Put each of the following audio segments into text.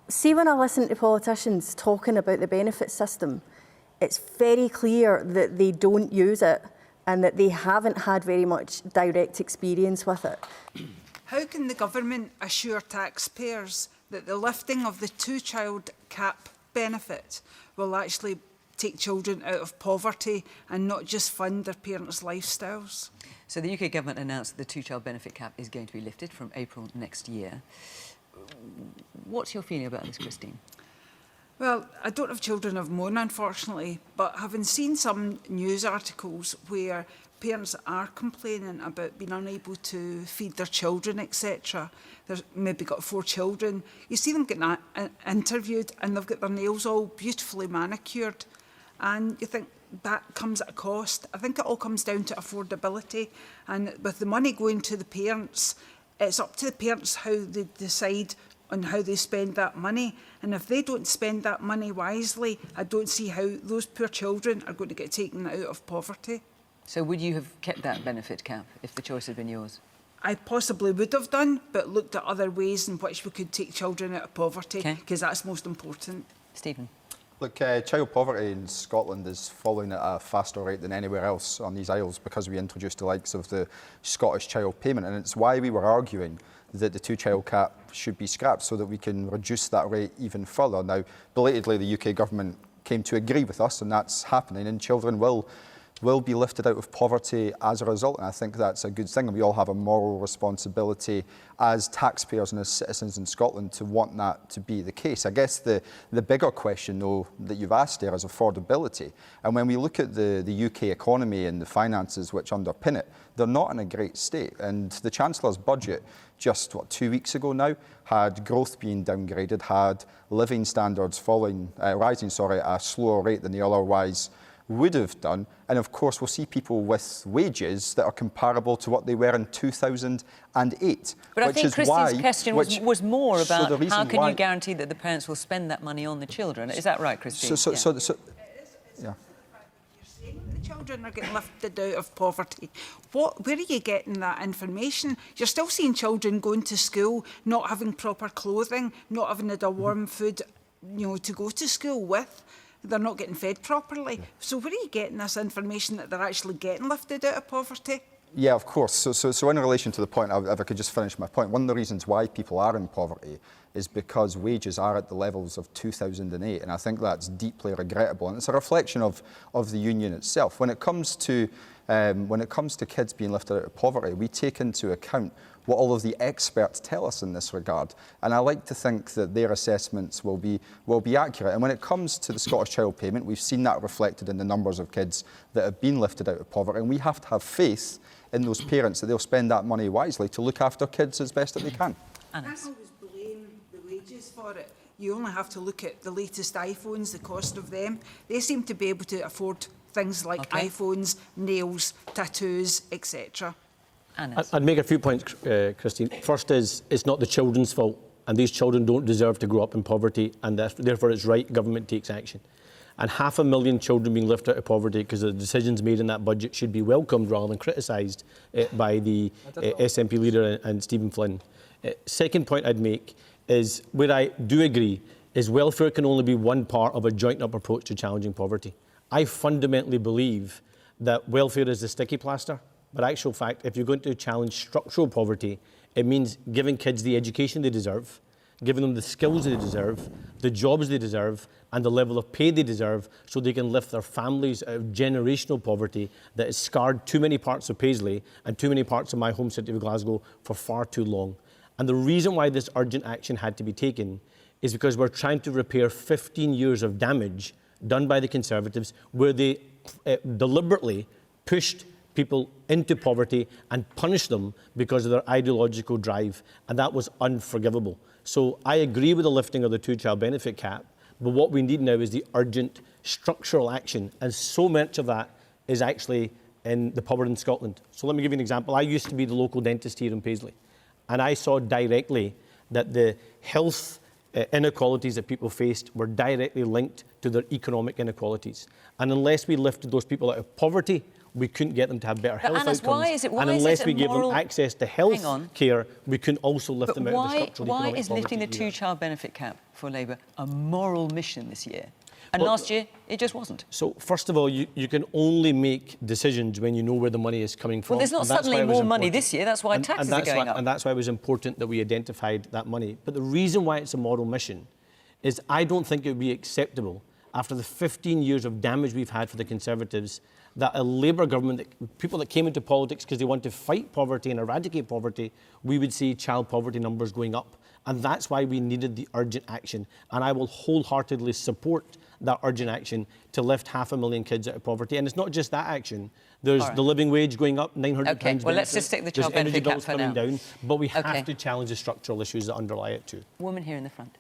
See, when I listen to politicians talking about the benefit system, it's very clear that they don't use it and that they haven't had very much direct experience with it. How can the government assure taxpayers that the lifting of the two-child cap benefit will actually take children out of poverty and not just fund their parents' lifestyles? So the UK government announced that the two-child benefit cap is going to be lifted from April next year. What's your feeling about this, Christine? Well, I don't have children of my own, unfortunately, but having seen some news articles where parents are complaining about being unable to feed their children, etc. They've maybe got 4 children. You see them getting interviewed and they've got their nails all beautifully manicured. And you think that comes at a cost. I think it all comes down to affordability. And with the money going to the parents, it's up to the parents how they decide on how they spend that money. And if they don't spend that money wisely, I don't see how those poor children are going to get taken out of poverty. So would you have kept that benefit cap if the choice had been yours? I possibly would have done, but looked at other ways in which we could take children out of poverty, because that's most important. Stephen? Look, child poverty in Scotland is falling at a faster rate than anywhere else on these isles because we introduced the likes of the Scottish Child Payment, and it's why we were arguing that the two-child cap should be scrapped so that we can reduce that rate even further. Now, belatedly, the UK government came to agree with us, and that's happening, and children will be lifted out of poverty as a result, and I think that's a good thing, and we all have a moral responsibility as taxpayers and as citizens in Scotland to want that to be the case. I guess the bigger question, though, that you've asked there is affordability, and when we look at the UK economy and the finances which underpin it, they're not in a great state, and the Chancellor's budget just, 2 weeks ago now, had growth being downgraded, had living standards rising at a slower rate than they otherwise would have done, and of course we'll see people with wages that are comparable to what they were in 2008. But I think Christine's question was more about how can you guarantee that the parents will spend that money on the children? Is that right, Christine? Yeah. The children are getting lifted out of poverty. Where are you getting that information? You're still seeing children going to school, not having proper clothing, not having had a warm food, to go to school with. They're not getting fed properly. So where are you getting this information that they're actually getting lifted out of poverty? Yeah, of course. So in relation to the point, if I could just finish my point, one of the reasons why people are in poverty is because wages are at the levels of 2008, and I think that's deeply regrettable, and it's a reflection of the union itself. When it comes to kids being lifted out of poverty, we take into account what all of the experts tell us in this regard, and I like to think that their assessments will be accurate. And when it comes to the Scottish Child Payment, we've seen that reflected in the numbers of kids that have been lifted out of poverty, and we have to have faith in those parents that they'll spend that money wisely to look after kids as best that they can. I can't always blame the wages for it. You only have to look at the latest iPhones, the cost of them. They seem to be able to afford things like iPhones, nails, tattoos, etc. I'd make a few points, Christine. First is, it's not the children's fault, and these children don't deserve to grow up in poverty, and therefore it's right government takes action. And 500,000 children being lifted out of poverty because of the decisions made in that budget should be welcomed rather than criticised by the SNP leader and Stephen Flynn. Second point I'd make is, where I do agree, is welfare can only be one part of a joined-up approach to challenging poverty. I fundamentally believe that welfare is the sticky plaster. But actual fact, if you're going to challenge structural poverty, it means giving kids the education they deserve, giving them the skills they deserve, the jobs they deserve, and the level of pay they deserve so they can lift their families out of generational poverty that has scarred too many parts of Paisley and too many parts of my home city of Glasgow for far too long. And the reason why this urgent action had to be taken is because we're trying to repair 15 years of damage done by the Conservatives, where they deliberately pushed people into poverty and punish them because of their ideological drive, and that was unforgivable. So I agree with the lifting of the two-child benefit cap, but what we need now is the urgent structural action, and so much of that is actually in the poverty in Scotland. So let me give you an example. I used to be the local dentist here in Paisley, and I saw directly that the health inequalities that people faced were directly linked to their economic inequalities. And unless we lifted those people out of poverty, we couldn't get them to have better health Anas, outcomes. why is it and unless a we give them moral- access to health care, we couldn't also lift them out of the structural why economic is lifting the poverty we are. two-child benefit cap for Labour a moral mission this year? And last year, it just wasn't. So, first of all, you can only make decisions when you know where the money is coming from. Well, there's not and that's suddenly why it was more money important. this year. That's why taxes are going up. And that's why it was important that we identified that money. But the reason why it's a moral mission is I don't think it would be acceptable, after the 15 years of damage we've had for the Conservatives, that a Labour government, people that came into politics because they want to fight poverty and eradicate poverty, we would see child poverty numbers going up. And that's why we needed the urgent action. And I will wholeheartedly support that urgent action to lift 500,000 kids out of poverty. And it's not just that action. There's the living wage going up, £900. OK, well, let's just stick the child There's energy benefit cap bills for coming now. down. But we have OK. to challenge the structural issues that underlie it too. Woman here in the front.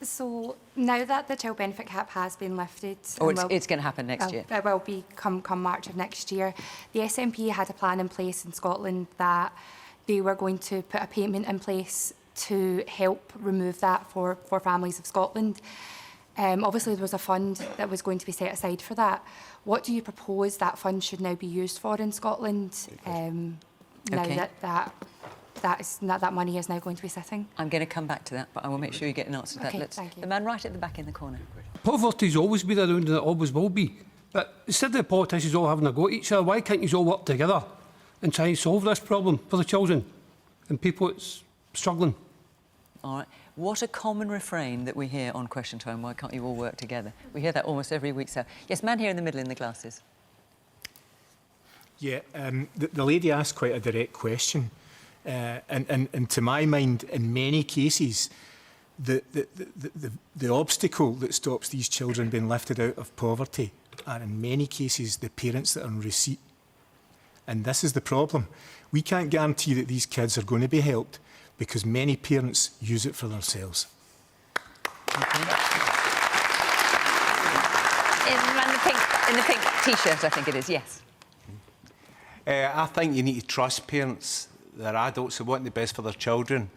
So now that the child benefit cap has been lifted... Oh, and it's going to happen next year. It will be come March of next year. The SNP had a plan in place in Scotland that they were going to put a payment in place to help remove that for families of Scotland. Obviously, there was a fund that was going to be set aside for that. What do you propose that fund should now be used for in Scotland, now Okay. that money is now going to be sitting? I'm going to come back to that, but I will make sure you get an answer to OK, that. thank you. The man right at the back in the corner. Poverty's always been around and it always will be. But instead of the politicians all having a go at each other, why can't you all work together and try and solve this problem for the children and people that's struggling? All right. What a common refrain that we hear on Question Time. Why can't you all work together? We hear that almost every week. So, yes, man here in the middle in the glasses. Yeah, the lady asked quite a direct question. And to my mind, in many cases, the obstacle that stops these children being lifted out of poverty are in many cases the parents that are on receipt. And this is the problem. We can't guarantee that these kids are going to be helped because many parents use it for themselves. Okay. In the pink T-shirt, I think it is, yes. I think you need to trust parents. They're adults who want the best for their children.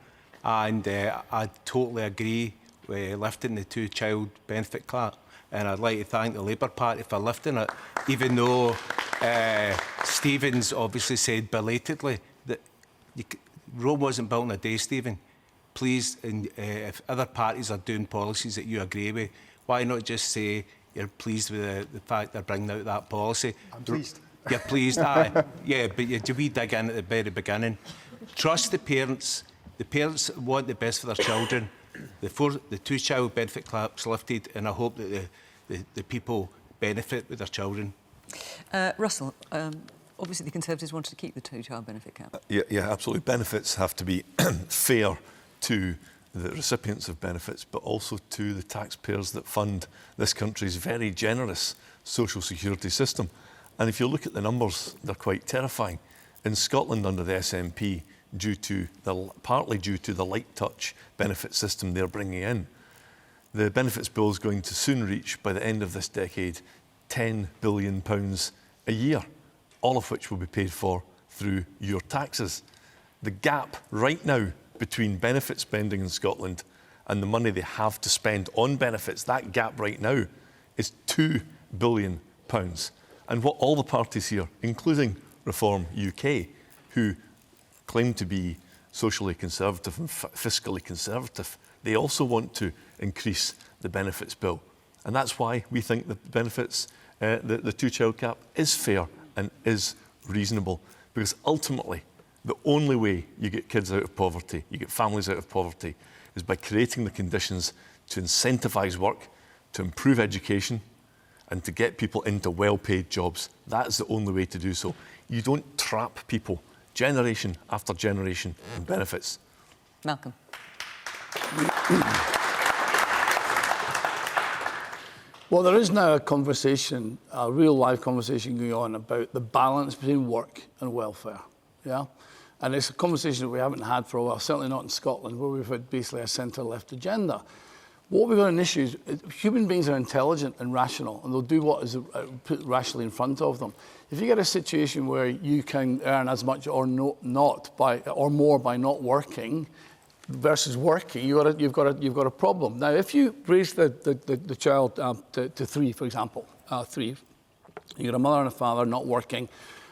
And I totally agree with lifting the two-child benefit cap. And I'd like to thank the Labour Party for lifting it, even though Stephen's obviously said belatedly that Rome wasn't built in a day, Stephen. Please, if other parties are doing policies that you agree with, why not just say you're pleased with the fact they're bringing out that policy? I'm pleased. You're pleased, aye. Yeah, but you dig in at the very beginning. Trust the parents. The parents want the best for their children. The two-child benefit cap's lifted, and I hope that the people benefit with their children. Russell, obviously the Conservatives wanted to keep the two-child benefit cap. Yeah, absolutely. Benefits have to be fair to the recipients of benefits, but also to the taxpayers that fund this country's very generous social security system. And if you look at the numbers, they're quite terrifying. In Scotland, under the SNP, partly due to the light touch benefit system they're bringing in, the benefits bill is going to soon reach, by the end of this decade, £10 billion a year, all of which will be paid for through your taxes. The gap right now between benefit spending in Scotland and the money they have to spend on benefits, that gap right now is £2 billion. And what all the parties here, including Reform UK, who claim to be socially conservative and fiscally conservative, they also want to increase the benefits bill. And that's why we think the benefits, the two-child cap is fair and is reasonable, because ultimately the only way you get kids out of poverty, you get families out of poverty, is by creating the conditions to incentivise work, to improve education, and to get people into well-paid jobs. That's the only way to do so. You don't trap people generation after generation in benefits. Malcolm. Well, there is now a conversation, a real live conversation going on about the balance between work and welfare. Yeah? And it's a conversation that we haven't had for a while, certainly not in Scotland, where we've had basically a centre-left agenda. What we've got an issue is human beings are intelligent and rational, and they'll do what is put rationally in front of them. If you get a situation where you can earn as much or more by not working versus working, you've got a problem. Now, if you raise the child to 3, for example, 3, You've got a mother and a father not working,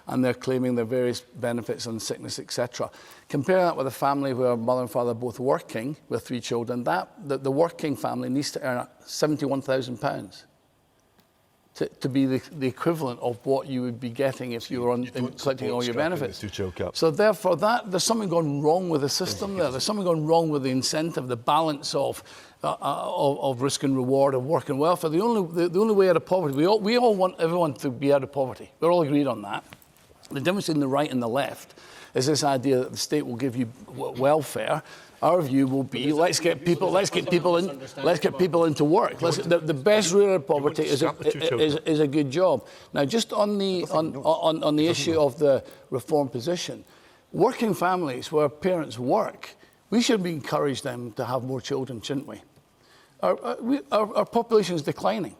and they're claiming their various benefits on sickness, etc. Compare that with a family where mother and father are both working with 3 children. The working family needs to earn £71,000 to be the equivalent of what you would be getting if you were collecting all your benefits. So therefore, there's something gone wrong with the system there. There's something gone wrong with the incentive, the balance of risk and reward of work and welfare. The only way out of poverty, we all want everyone to be out of poverty. We're all agreed on that. The difference in the right and the left is this idea that the state will give you welfare. Our view will be let's get people into work. The best route out of poverty is a good job. Now, just on the issue of the reform position, working families where parents work, we should encourage them to have more children, shouldn't we? Our population is declining.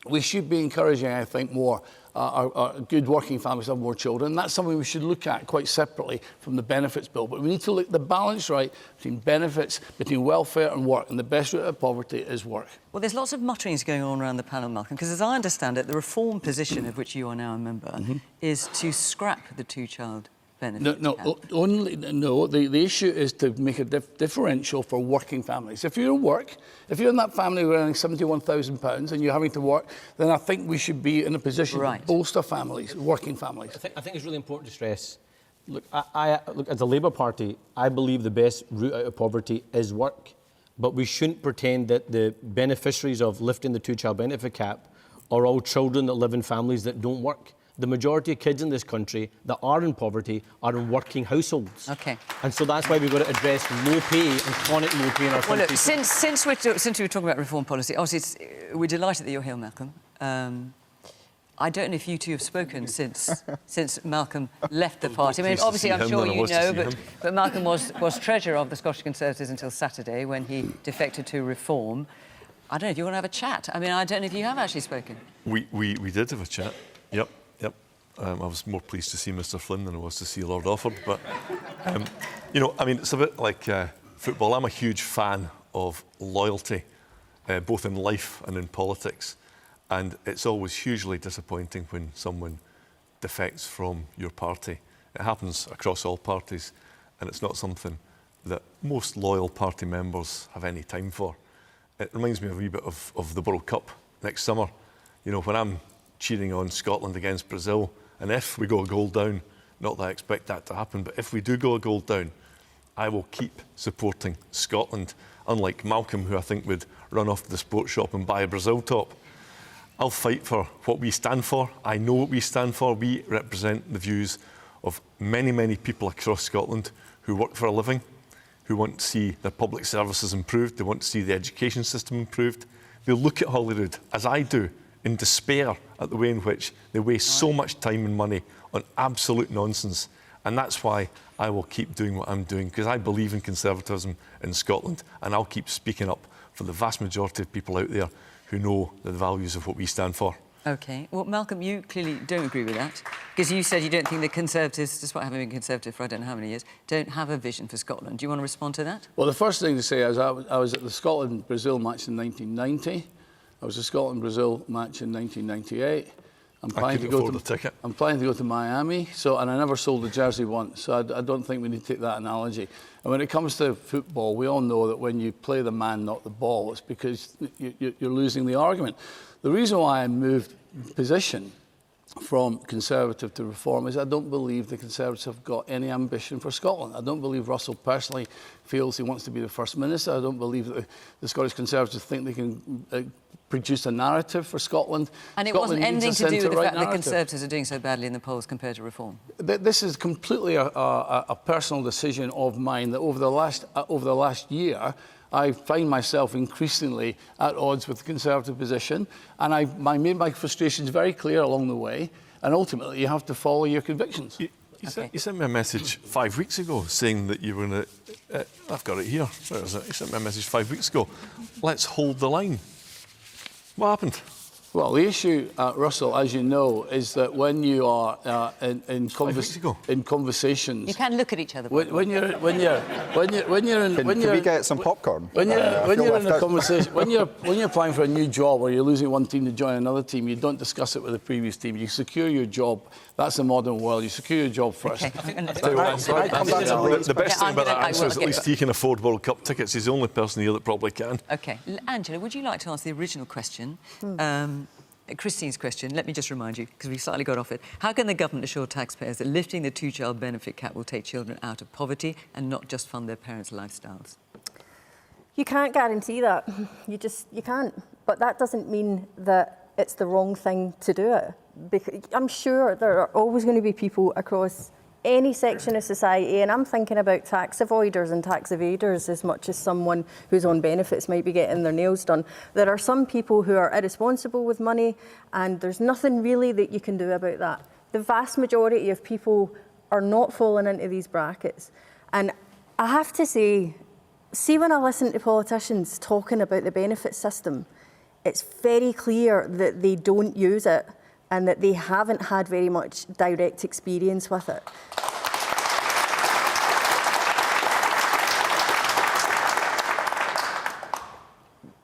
We should be encouraging, I think, more our good working families to have more children. That's something we should look at quite separately from the benefits bill. But we need to look at the balance right between benefits, between welfare and work. And the best route out of poverty is work. Well, there's lots of mutterings going on around the panel, Malcolm, because as I understand it, the reform position of which you are now a member is to scrap the two-child benefit. The issue is to make a differential for working families. If you're in work, if you're in that family who are earning £71,000 and you're having to work, then I think we should be in a position to bolster families, working families. I think it's really important to stress. Look, look, as a Labour Party, I believe the best route out of poverty is work. But we shouldn't pretend that the beneficiaries of lifting the two-child benefit cap are all children that live in families that don't work. The majority of kids in this country that are in poverty are in working households. Okay. And so that's why we've got to address low pay and chronic low pay in our country. Well, look, since we were talking about reform policy, obviously we're delighted that you're here, Malcolm. I don't know if you two have spoken since Malcolm left the party. I mean, obviously, I'm sure you know, but Malcolm was treasurer of the Scottish Conservatives until Saturday when he defected to Reform. I don't know if you want to have a chat. I mean, I don't know if you have actually spoken. We did have a chat. Yep. I was more pleased to see Mr. Flynn than I was to see Lord Offord. But, you know, I mean, it's a bit like football. I'm a huge fan of loyalty, both in life and in politics. And it's always hugely disappointing when someone defects from your party. It happens across all parties, and it's not something that most loyal party members have any time for. It reminds me a wee bit of the World Cup next summer. You know, when I'm cheering on Scotland against Brazil, and if we go a goal down, not that I expect that to happen, but if we do go a goal down, I will keep supporting Scotland, unlike Malcolm, who I think would run off to the sports shop and buy a Brazil top. I'll fight for what we stand for. I know what we stand for. We represent the views of many, many people across Scotland who work for a living, who want to see their public services improved, they want to see the education system improved. They look at Holyrood, as I do, in despair at the way in which they waste so much time and money on absolute nonsense. And that's why I will keep doing what I'm doing, because I believe in conservatism in Scotland, and I'll keep speaking up for the vast majority of people out there who know the values of what we stand for. OK. Well, Malcolm, you clearly don't agree with that, because you said you don't think the Conservatives, despite having been Conservative for I don't know how many years, don't have a vision for Scotland. Do you want to respond to that? Well, the first thing to say is I was at the Scotland-Brazil match in 1990. I was at the Scotland-Brazil match in 1998. I'm planning to go to Miami, and I never sold a jersey once, so I don't think we need to take that analogy. And when it comes to football, we all know that when you play the man, not the ball, it's because you're losing the argument. The reason why I moved position from Conservative to Reform is I don't believe the Conservatives have got any ambition for Scotland. I don't believe Russell personally feels he wants to be the First Minister. I don't believe that the Scottish Conservatives think they can produce a narrative for Scotland. And it wasn't anything to do with the fact that the Conservatives are doing so badly in the polls compared to Reform? This is completely a personal decision of mine that over the last year, I find myself increasingly at odds with the Conservative position, and I made my frustrations very clear along the way, and ultimately you have to follow your convictions. You sent me a message 5 weeks ago saying that you were going to... I've got it here. Where is it? You sent me a message 5 weeks ago. Let's hold the line. What happened? Well, the issue, Russell, as you know, is that when you are in conversations, you can look at each other. When you're in, Can we get some popcorn? When you're in a conversation, when you're applying for a new job or you're losing one team to join another team, you don't discuss it with the previous team. You secure your job. That's the modern world. You secure your job first. Okay. The best thing about that answer is at least he can afford World Cup tickets. He's the only person here that probably can. Okay. Angela, would you like to answer the original question? Christine's question, let me just remind you, because we slightly got off it. How can the government assure taxpayers that lifting the two-child benefit cap will take children out of poverty and not just fund their parents' lifestyles? You can't guarantee that. You can't. But that doesn't mean that it's the wrong thing to do it. Because I'm sure there are always going to be people across any section of society, and I'm thinking about tax avoiders and tax evaders as much as someone who's on benefits might be getting their nails done. There are some people who are irresponsible with money, and there's nothing really that you can do about that. The vast majority of people are not falling into these brackets. And I have to say, see, when I listen to politicians talking about the benefit system, it's very clear that they don't use it and that they haven't had very much direct experience with it.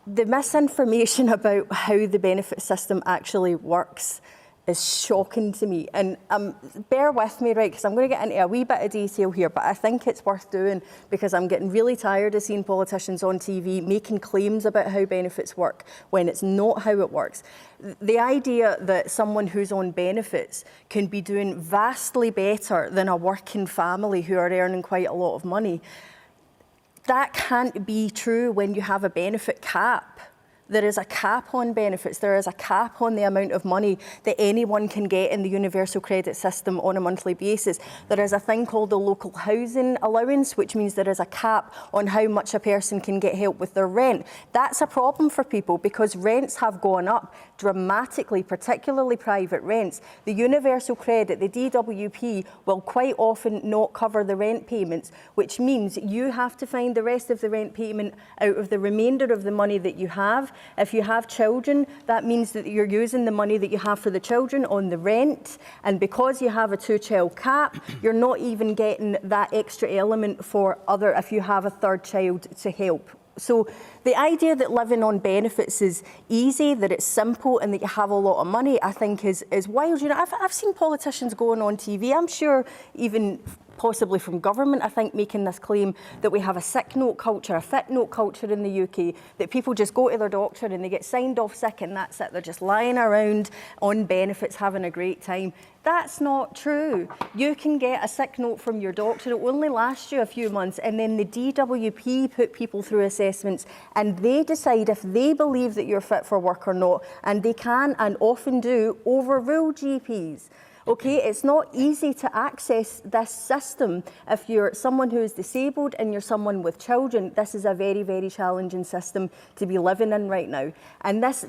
The misinformation about how the benefit system actually works is shocking to me. And bear with me, right, because I'm going to get into a wee bit of detail here, but I think it's worth doing because I'm getting really tired of seeing politicians on TV making claims about how benefits work when it's not how it works. The idea that someone who's on benefits can be doing vastly better than a working family who are earning quite a lot of money, that can't be true when you have a benefit cap. There is a cap on benefits. There is a cap on the amount of money that anyone can get in the universal credit system on a monthly basis. There is a thing called the local housing allowance, which means there is a cap on how much a person can get help with their rent. That's a problem for people because rents have gone up dramatically, particularly private rents. The universal credit, the DWP, will quite often not cover the rent payments, which means you have to find the rest of the rent payment out of the remainder of the money that you have. If you have children, that means that you're using the money that you have for the children on the rent. And because you have a two-child cap, you're not even getting that extra element for if you have a third child to help. So the idea that living on benefits is easy, that it's simple and that you have a lot of money, I think is wild. You know, I've seen politicians going on TV, I'm sure even possibly from government, I think, making this claim that we have a sick note culture, a fit note culture in the UK, that people just go to their doctor and they get signed off sick and that's it. They're just lying around on benefits, having a great time. That's not true. You can get a sick note from your doctor. It will only last you a few months, and then the DWP put people through assessments and they decide if they believe that you're fit for work or not, and they can and often do overrule GPs. Okay, it's not easy to access this system if you're someone who is disabled and you're someone with children. This is a very, very challenging system to be living in right now. And this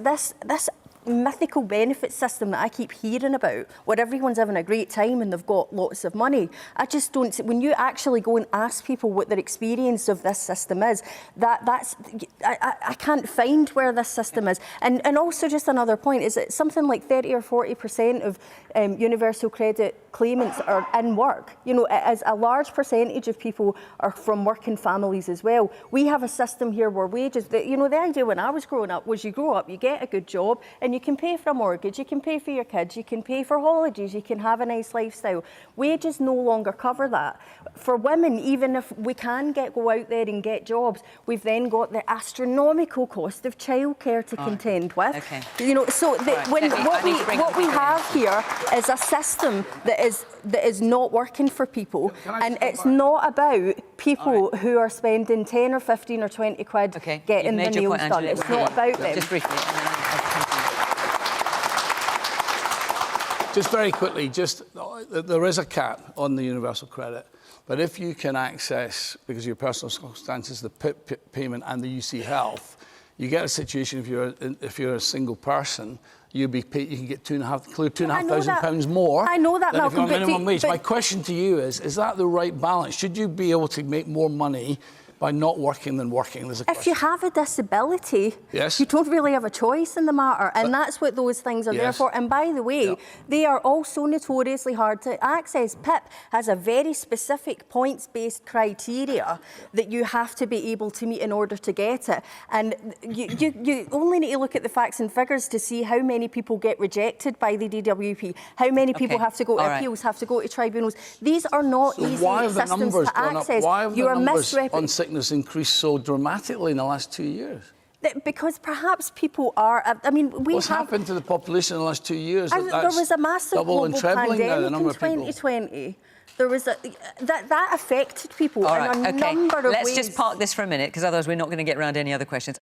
mythical benefit system that I keep hearing about, where everyone's having a great time and they've got lots of money, I just don't. When you actually go and ask people what their experience of this system is, I can't find where this system is. And also, just another point is that something like 30 or 40% of universal credit claimants are in work. You know, as a large percentage of people are from working families as well. We have a system here where wages, the idea when I was growing up was you grow up, you get a good job, and you can pay for a mortgage, you can pay for your kids, you can pay for holidays, you can have a nice lifestyle. Wages no longer cover that. For women, even if we can go out there and get jobs, we've then got the astronomical cost of childcare to contend with. Okay. You know, so what we have here is a system that is not working for people, and it's not about people who are spending 10 or 15 or 20 quid getting their nails done. It's not about them. Just briefly. Just very quickly, there is a cap on the universal credit, but if you can access, because of your personal circumstances, the PIP payment and the UC Health, you get a situation if you're a single person, you can get £2,500 more. I know that, than Malcolm. If you're on minimum wage. My question to you is that the right balance? Should you be able to make more money by not working than working? There's a If you have a disability, yes, you don't really have a choice in the matter, and that's what those things are there for. And by the way, they are also notoriously hard to access. PIP has a very specific points-based criteria that you have to be able to meet in order to get it. And you only need to look at the facts and figures to see how many people get rejected by the DWP, how many people have to go to appeals, have to go to tribunals. These are not easy systems to access. Why have the numbers on sickness increased so dramatically in the last 2 years? Because perhaps people are... I mean, what's happened to the population in the last 2 years? There was a massive global pandemic in 2020. There was that affected people in a number of ways. Let's just park this for a minute, because otherwise we're not going to get around any other questions.